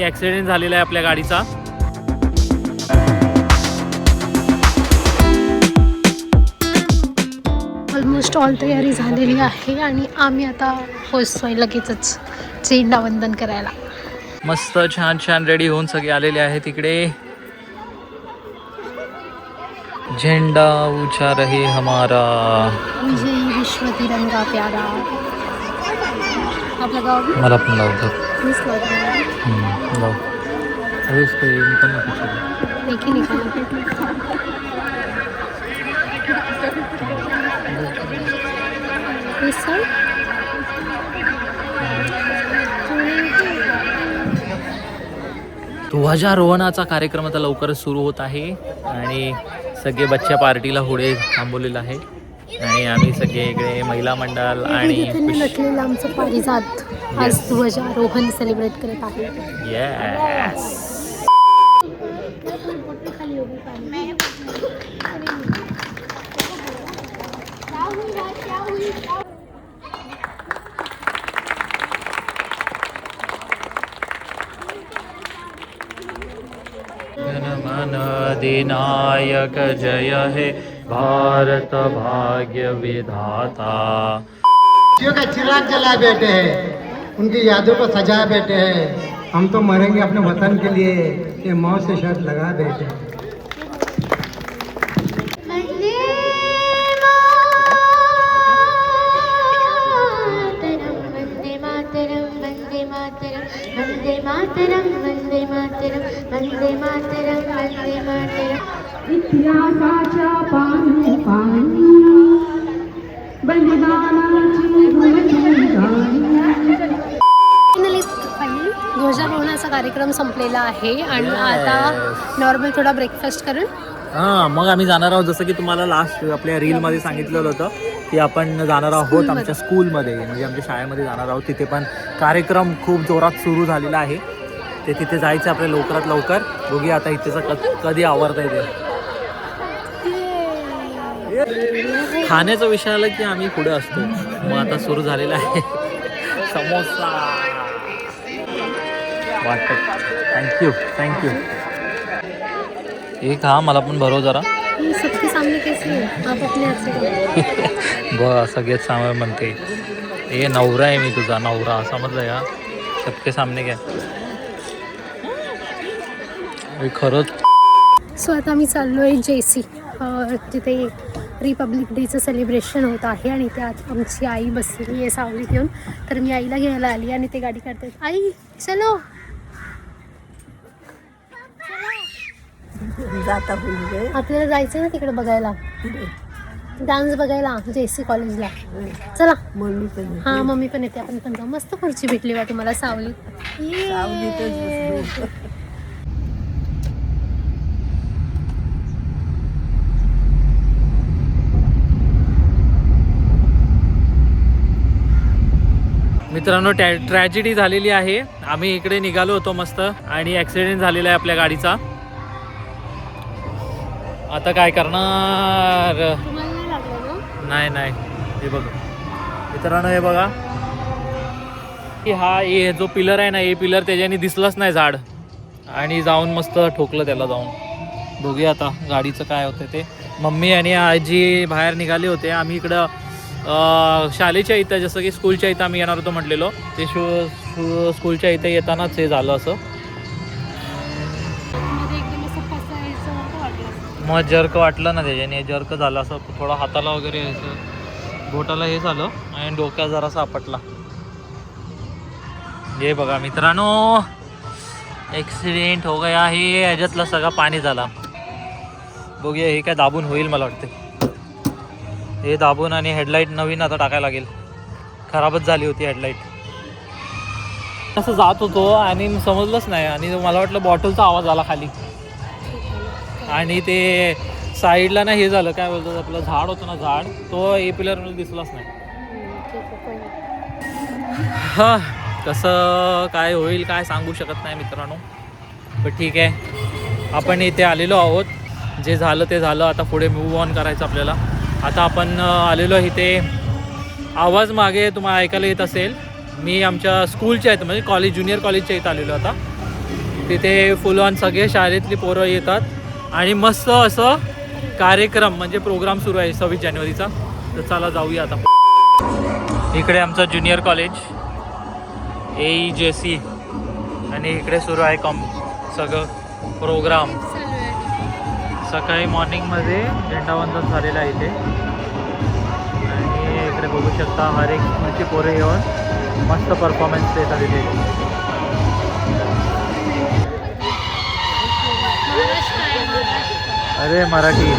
Accident झालेला आहे आपल्या गाडीचा. ऑलमोस्ट ऑल तयारी झालेली आहे आणि आम्ही आता पोहोचतोय लगेचच झेंडावंदन करायला. मस्त छान छान रेडी होऊन सगळे आलेले आहेत तिकडे. झेंडा ऊंचा रहे हमारा, विजयी विश्व तिरंगा प्यारा. आपलं गाव मला पण लावतो. मीच लावतो. लाव. देखील निघाला. ध्वजारोहणाचा कार्यक्रम आता लवकरच सुरू होत आहे आणि सगळे बच्चा पार्टीला पुढे थांबवलेलं आहे आणि आम्ही सगळे इकडे महिला मंडळ आणि नटलेलं आमचं पारिजात आज ध्वजारोहण सेलिब्रेट करत आहे. येस. जनमन अधिनायक जय हे भारत भाग्य विधाता. का चिराग जलाए बैठे हैं, उनकी यादों को सजाए बैठे हैं. हम तो मरेंगे अपने वतन के लिए, ये मौत से शर्त लगा बैठे हैं. वंदे मातरम वंदे मातरम वंदे मातरम वंदे मातरम. इतिहासाच्या पानी पानी बलिदानाची ध्वजारोहणाचा कार्यक्रम संपलेला आहे आणि आता नॉर्मल थोडा ब्रेकफास्ट करून हां, मग आम्ही जाणार आहोत. जसं की तुम्हाला लास्ट आपल्या रीलमध्ये सांगितलेलं होतं की आपण जाणार आहोत आमच्या स्कूलमध्ये, म्हणजे आमच्या शाळेमध्ये जाणार आहोत. तिथे पण कार्यक्रम खूप जोरात सुरू झालेला आहे. ते तिथे जायचं आपल्या लवकरात लवकर. बघूया आता इथेचं कधी आवरता येते. खाण्याचा विषय आला की आम्ही पुढे असतो. मग आता सुरू झालेला आहे समोसा. वाटत थँक्यू. एक हा मला पण भरव जरा. सबके सामने कैसे आप अपने हाथ से बघ सगळेच सामोर म्हणते हे नवरा आहे मी तुझा नवरा समजलं या. सबके सामने काय खरंच. सो आता मी चाललो आहे JC, तिथे रिपब्लिक डेचं सेलिब्रेशन होत आहे आणि त्यात आमची आई बसलेली आहे सावलीत येऊन. तर मी आईला घ्यायला आली आणि ते गाडी काढते. आई चलो जाता आपल्याला जायचं ना तिकडे बघायला, डान्स बघायला JC कॉलेजला. चला. मम्मी पण हां मम्मी पण येते, आपण पण जाऊ. मस्त खुर्ची भेटली बा तुम्हाला सावलीत. मित्रांनो ट्रॅजेडी झालेली आहे. आम्ही इकडे निघालो होतो मस्त आणि ॲक्सिडेंट झालेला आहे आपल्या गाडीचा. आता काय करणार. नाही हे बघा मित्रांनो, हे बघा की हे जो पिलर आहे ना, हे पिलर त्याच्याने दिसलंच नाही झाड आणि जाऊन मस्त ठोकलं त्याला जाऊन. बघूया आता गाडीचं काय होतं ते. मम्मी आणि आजी बाहेर निघाले होते. आम्ही इकडं शाळेच्या इथं जसं की स्कूलच्या इथं आम्ही येणार होतो म्हटलेलो, ते स्कूलच्या इथं येतानाच हे झालं असं. मग जर्क वाटलं ना त्याच्याने, जर्क झालं असं थोडं हाताला वगैरे असं बोटाला हे झालं आणि डोक्यात जरासा आपटला. हे बघा मित्रांनो, ॲक्सिडेंट हो गया आहे. ह्याच्यातलं सगळं पाणी झाला. बघूया हे काय दाबून होईल मला वाटते. हे दाबून आणि हेडलाईट नवीन आता टाकायला लागेल. खराबच झाली होती हेडलाईट. असं जात होतो आणि समजलंच नाही आणि मला वाटलं बॉटलचा आवाज आला खाली आणि ते साईडला ना हे झालं, काय बोलतात आपलं झाड होतं ना, झाड तो ए पिलर मला दिसलाच नाही. हां कसं काय होईल काय सांगू शकत नाही मित्रांनो. पण ठीक आहे, आपण इथे आलेलो आहोत. जे झालं ते झालं. आता पुढे मूव्ह ऑन करायचं आपल्याला. आता आपण आलेलो इथे. आवाज मागे तुम्हाला ऐकायला येत असेल. मी आमच्या स्कूलच्या इथं म्हणजे कॉलेज ज्युनियर कॉलेजच्या इथं आलेलो आता. तिथे फुल ऑन सगळे शाळेतली पोरं येतात आणि मस्त असं कार्यक्रम म्हणजे प्रोग्राम सुरू आहे 26 जानेवारीचा. तर चला जाऊया आता. इकडे आमचं ज्युनियर कॉलेज AEJC आणि इकडे सुरू आहे सगळं प्रोग्राम. सकाळी मॉर्निंगमध्ये झेंडावंदन झालेलं आहे इथे आणि इकडे बघू शकता हर एक स्कूलची पोरं येऊन मस्त परफॉर्मन्स देतात इथे. अरे मराठी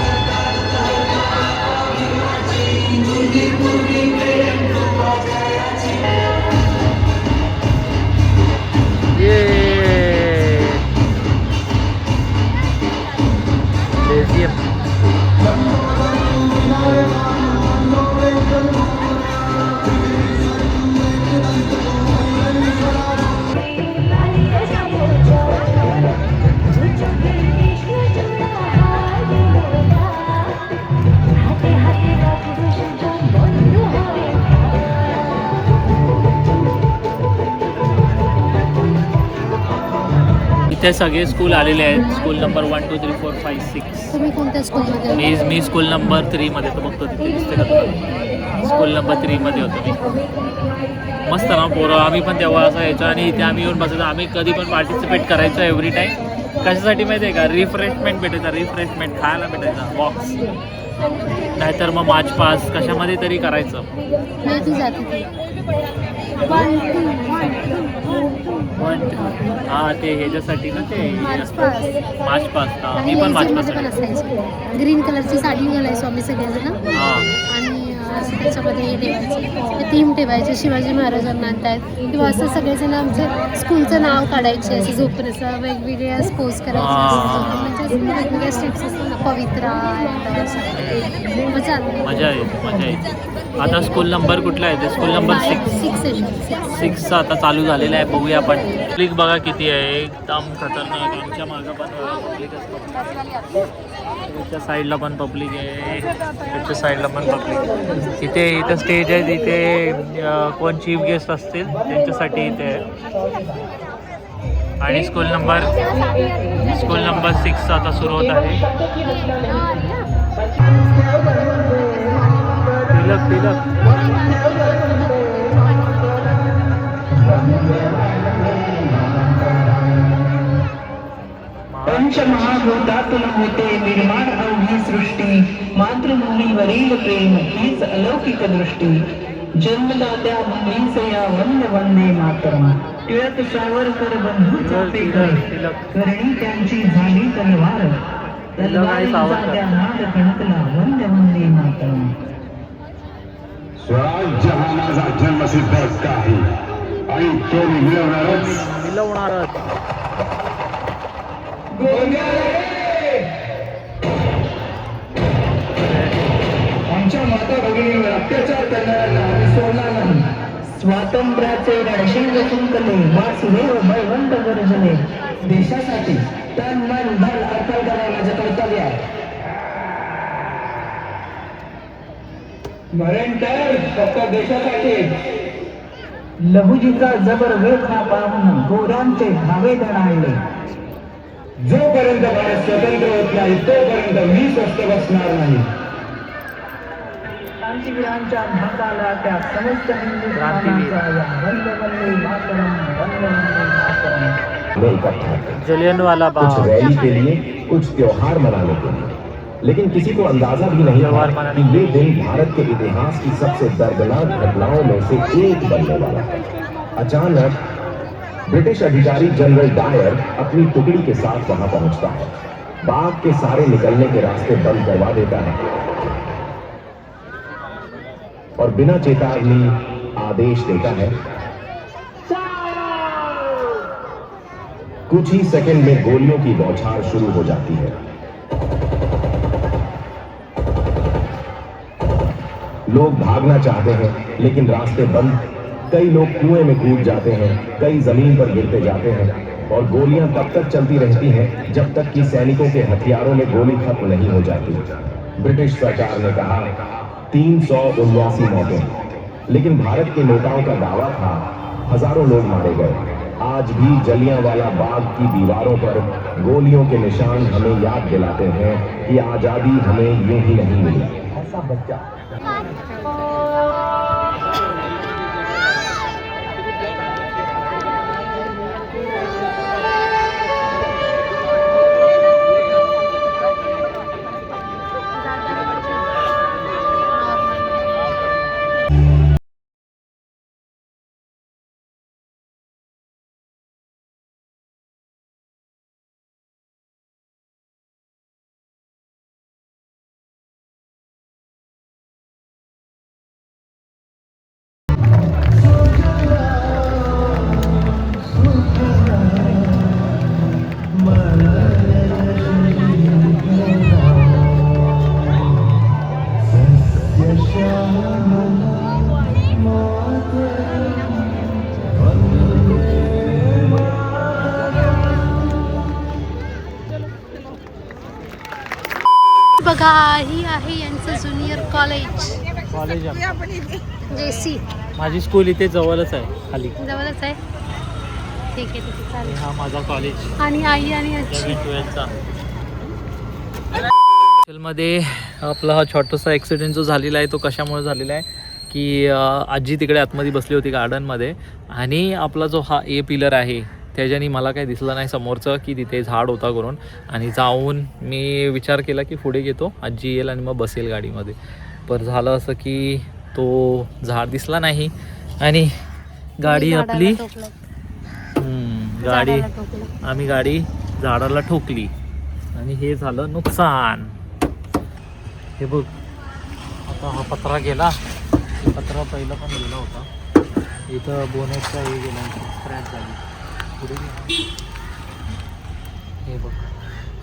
इथे सगळे स्कूल आलेले आहेत. School number 1 2 3 4 5 6. तुम्ही कोणत्या स्कूलमध्ये? मी स्कूल नंबर 3 मध्ये तो बघतो तिथे दिसते का तुला? स्कूल नंबर 3 मध्ये होतो मी. मस्त ना पोरं. आम्ही पण तेव्हा असं यायचो आणि इथे आम्ही येऊन बसायचो. आम्ही कधी पण पार्टिसिपेट करायचो एव्हरी टाईम. कशासाठी माहिती आहे का? रिफ्रेशमेंट भेटायचा. रिफ्रेशमेंट खायला भेटायचा बॉक्स. नाहीतर मग मार्च पास कशामध्ये तरी करायचं. हां ते ह्याच्यासाठी ना ते मार्च पास. मी पण मार्च पास ग्रीन कलरची साडी घालायचो आम्ही सगळेजण. हां आणि असं त्याच्यामध्ये हे ठेवायचं, ते थीम ठेवायचे शिवाजी महाराजांना आणतात किंवा असं सगळेजण आमचं स्कूलचं नाव काढायचे असं झोपून असं वेगवेगळ्या स्पोज करायचे असं म्हणजे असं वेगवेगळ्या स्टेप्स असतात ना पवित्रा मजा येते. आता स्कूल नंबर कुठला आहे ते? स्कूल नंबर 6 आता चालू झालेला आहे. बघूया आपण. पब्लिक बघा किती आहे, एकदम खतरनाक. आमच्या मागं पण पब्लिक, त्याच्या साईडला पण पब्लिक आहे, त्याच्या साईडला पण पब्लिक. इथे स्टेज आहे. तिथे कोण चीफ गेस्ट असतील त्यांच्यासाठी इथे आणि स्कूल नंबर 6 आता सुरू होत आहे. तिलक पंचमहाभूतातून होते निर्माण अवघी सृष्टी. मातृभूमीवरील प्रेम हीच अलौकिक दृष्टी. जन्मदात्या भूमीचे या वंदे वंदे मातरम. टिळक सावरकर बंधू चापेकर करणी त्यांची झाली तलवार. तलवारीचा नाद खणकला वंदे वंदे मातरम. स्वराज्य हा माझा जन्मसिद्ध हक्क आहे आणि तो मी मिळवणारच. आमच्या माता भगिनीवर अत्याचार करणाऱ्यांना आम्ही सोडणार नाही. स्वातंत्र्याचे रणशिंग फुंकले, वासुदेव बळवंत गर्जले. देशासाठी तन मन धन अर्पण करणे माझे कर्तव्य आहे. मरण तर फक्त देशासाठी. लहुजीचा जबर वेखा पाहून गोरांचे धावे दणाळले. जोपर्यंत भारत स्वतंत्र होत नाही तोपर्यंत मी स्वस्थ बसणार नाही. क्रांतिवीरांच्या धाकाला त्या समस्त हिंदुस्थानाचा या वंदे वंदे मातरम वंदे वंदे मातरम. जलियनवाला कुछ बाग. रैली के लिए, कुछ त्योहार मनाने के लिए, लेकिन किसी को अंदाजा भी नहीं था कि वे दिन भारत के इतिहास की सबसे दर्दनाक घटनाओं में से एक बनने वाला है. अचानक ब्रिटिश अधिकारी जनरल डायर अपनी टुकड़ी के साथ वहां पहुंचता है. बाग के सारे निकलने के रास्ते बंद करवा देता है और बिना चेतावनी आदेश देता है. कुछ ही सेकंड में गोलियों की बौछार शुरू हो जाती है. लोग भागना चाहते हैं लेकिन रास्ते बंद. कई लोग कुएं में कूद जाते हैं, कई जमीन पर गिरते जाते हैं और गोलियां तब तक चलती रहती हैं जब तक कि सैनिकों के हथियारों में गोली खत्म नहीं हो जाती. ब्रिटिश सरकार ने कहा 379 मौतें, लेकिन भारत के नेताओं का दावा था हजारों लोग मारे गए. आज भी जलियांवाला बाग की दीवारों पर गोलियों के निशान हमें याद दिलाते हैं कि आजादी हमें यूं ही नहीं मिली। ऐसा बच्चा बघा ही आहे यांचं ज्युनियर कॉलेज कॉलेज JC. माझी स्कूल इथे जवळच आहे खाली. जवळच आहे. ठीक आहे आणि चालेल. हा माझा कॉलेज आणि आई आणि आजी 11-12चा. मध्ये आपला हा छोटासा ॲक्सिडेंट जो झालेला आहे तो कशामुळे झालेला आहे की आजी तिकडे आतमध्ये बसली होती गार्डनमध्ये आणि आपला जो हा ए पिलर आहे त्याच्यानी मला काही दिसलं नाही समोरचं की तिथे झाड होता करून आणि जाऊन मी विचार केला की पुढे घेतो आजी येईल आणि मग बसेल गाडीमध्ये. पण झालं असं की तो झाड दिसला नाही आणि गाडी आपली गाडी आम्ही गाडी झाडाला ठोकली आणि हे झालं नुकसान. हे बघ आता हा पत्रा गेला. पत्रा पहिला पण गेला होता. इथं बोनेटचा हे गेला स्क्रॅच झाली. पुढे हे बघ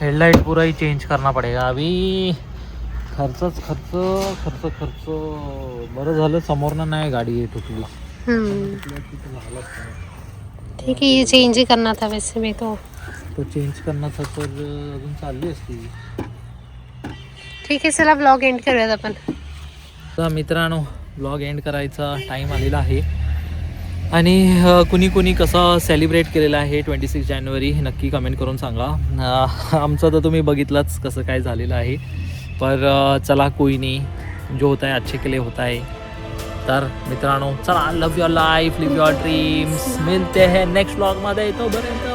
हेडलाइट पूरा ही चेंज करना पडेगा अभी. खर्चच खर्च खर्च खर्च. बरं झालं समोरनं नाही गाडी येत होती. ठीक है, ये चेंज ही करना था वैसे भी तो चेंज करना था तर अजून चालली असती. ठीक आहे, चला ब्लॉग एंड करूयात आपण. तर मित्रांनो ब्लॉग एंड करायचा टाईम आलेला आहे आणि कुणी कुणी कसं सेलिब्रेट केलेलं आहे 26 जानेवारी हे नक्की कमेंट करून सांगा. आमचं तर तुम्ही बघितलंच कसं काय झालेलं आहे. पर चला कोई नहीं, जो होता है अच्छे के लिए होता है. तर मित्रांनो चला, love your life, live your dreams. मिळते हैं नेक्स्ट ब्लॉगमध्ये. तोपर्यंत